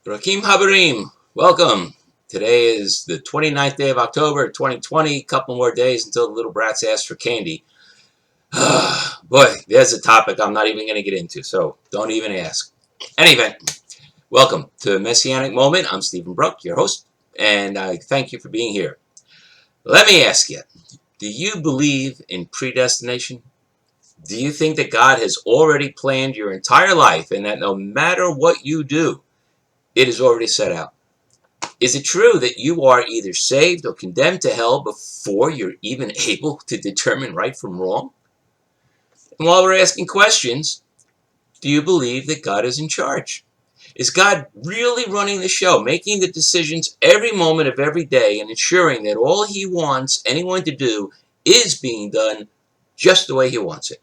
Rakim Habarim, welcome. Today is the 29th day of October 2020. A couple more days until the little brats ask for candy. Boy, there's a topic I'm not even going to get into, so don't even ask. Anyway, welcome to Messianic Moment. I'm Stephen Brook, your host, and I thank you for being here. Let me ask you, do you believe in predestination? Do you think that God has already planned your entire life and that no matter what you do, it is already set out? Is it true that you are either saved or condemned to hell before you're even able to determine right from wrong? And while we're asking questions, do you believe that God is in charge? Is God really running the show, making the decisions every moment of every day and ensuring that all he wants anyone to do is being done just the way he wants it?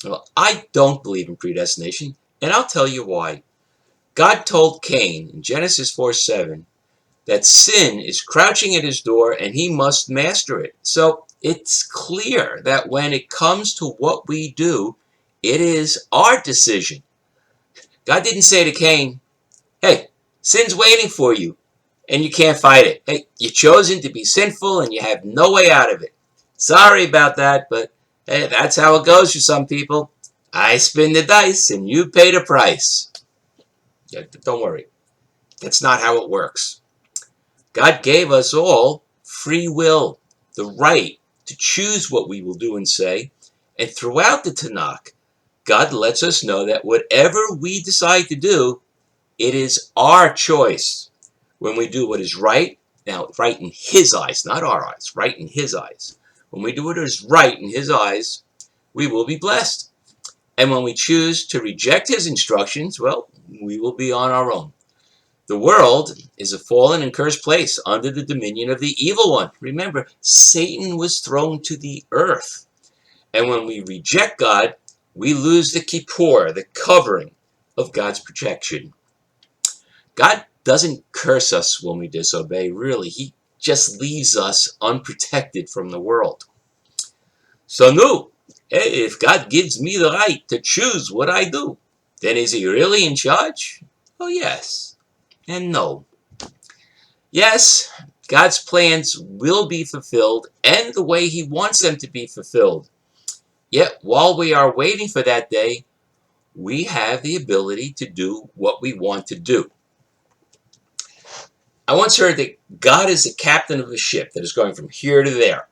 Well, I don't believe in predestination, and I'll tell you why. God told Cain in Genesis 4:7 that sin is crouching at his door and he must master it. So it's clear that when it comes to what we do, it is our decision. God didn't say to Cain, hey, sin's waiting for you and you can't fight it. Hey, you've chosen to be sinful and you have no way out of it. Sorry about that, but hey, that's how it goes for some people. I spin the dice and you pay the price. Yeah, don't worry. That's not how it works. God gave us all free will, the right to choose what we will do and say. And throughout the Tanakh, God lets us know that whatever we decide to do, it is our choice. When we do what is right, now right in his eyes, not our eyes, right in his eyes. When we do what is right in his eyes, we will be blessed. And when we choose to reject his instructions, well, we will be on our own. The world is a fallen and cursed place under the dominion of the evil one. Remember, Satan was thrown to the earth. And when we reject God, we lose the kippur, the covering of God's protection. God doesn't curse us when we disobey, really. He just leaves us unprotected from the world. So no, if God gives me the right to choose what I do, then is he really in charge? Oh, yes and no. Yes, God's plans will be fulfilled and the way he wants them to be fulfilled. Yet, while we are waiting for that day, we have the ability to do what we want to do. I once heard that God is the captain of a ship that is going from here to there.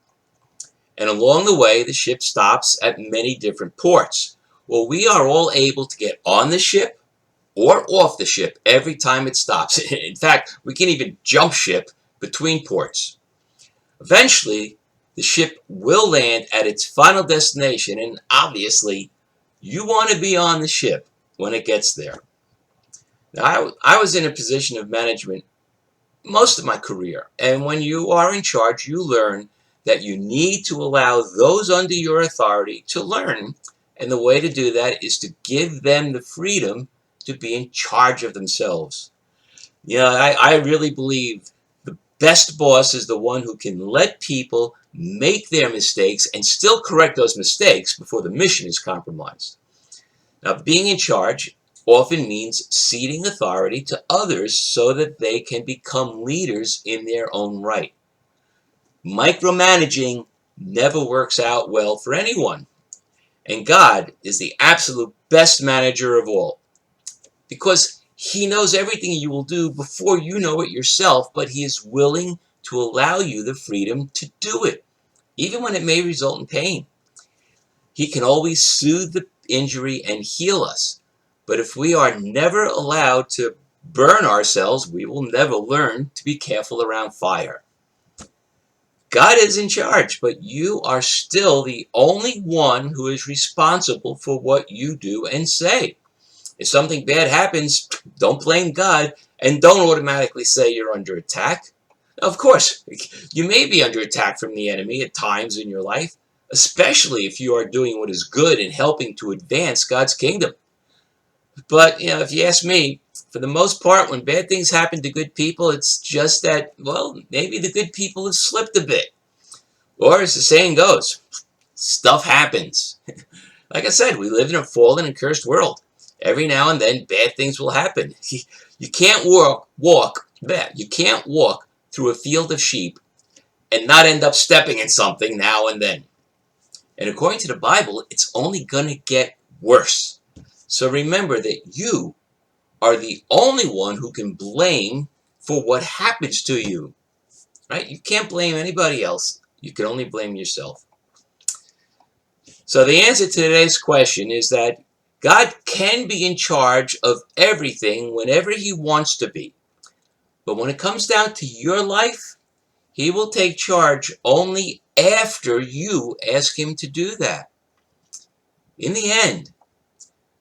And along the way, the ship stops at many different ports. Well, we are all able to get on the ship or off the ship every time it stops. In fact, we can even jump ship between ports. Eventually, the ship will land at its final destination, and obviously, you want to be on the ship when it gets there. Now, I was in a position of management most of my career, and when you are in charge, you learn that you need to allow those under your authority to learn, and the way to do that is to give them the freedom to be in charge of themselves. I really believe the best boss is the one who can let people make their mistakes and still correct those mistakes before the mission is compromised. Now, being in charge often means ceding authority to others so that they can become leaders in their own right. Micromanaging never works out well for anyone. And God is the absolute best manager of all, because he knows everything you will do before you know it yourself, but he is willing to allow you the freedom to do it, even when it may result in pain. He can always soothe the injury and heal us, but if we are never allowed to burn ourselves, we will never learn to be careful around fire. God is in charge, but you are still the only one who is responsible for what you do and say. If something bad happens, don't blame God and don't automatically say you're under attack. Of course, you may be under attack from the enemy at times in your life, especially if you are doing what is good and helping to advance God's kingdom. But, if you ask me, for the most part, when bad things happen to good people, it's just that, well, maybe the good people have slipped a bit. Or as the saying goes, stuff happens. Like I said, we live in a fallen and cursed world. Every now and then, bad things will happen. You can't you can't walk through a field of sheep and not end up stepping in something now and then. And according to the Bible, it's only going to get worse. So remember that you are the only one who can blame for what happens to you. Right? You can't blame anybody else. You can only blame yourself. So the answer to today's question is that God can be in charge of everything whenever he wants to be. But when it comes down to your life, he will take charge only after you ask him to do that. In the end,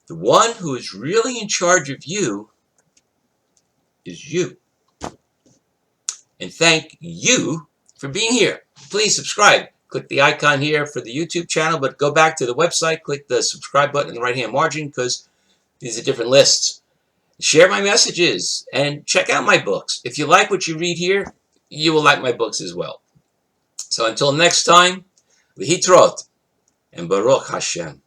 the one who is really in charge of you is you. And thank you for being here. Please subscribe. Click the icon here for the YouTube channel, but go back to the website, click the subscribe button in the right-hand margin because these are different lists. Share my messages and check out my books. If you like what you read here, you will like my books as well. So until next time, V'hitrot and Baruch Hashem.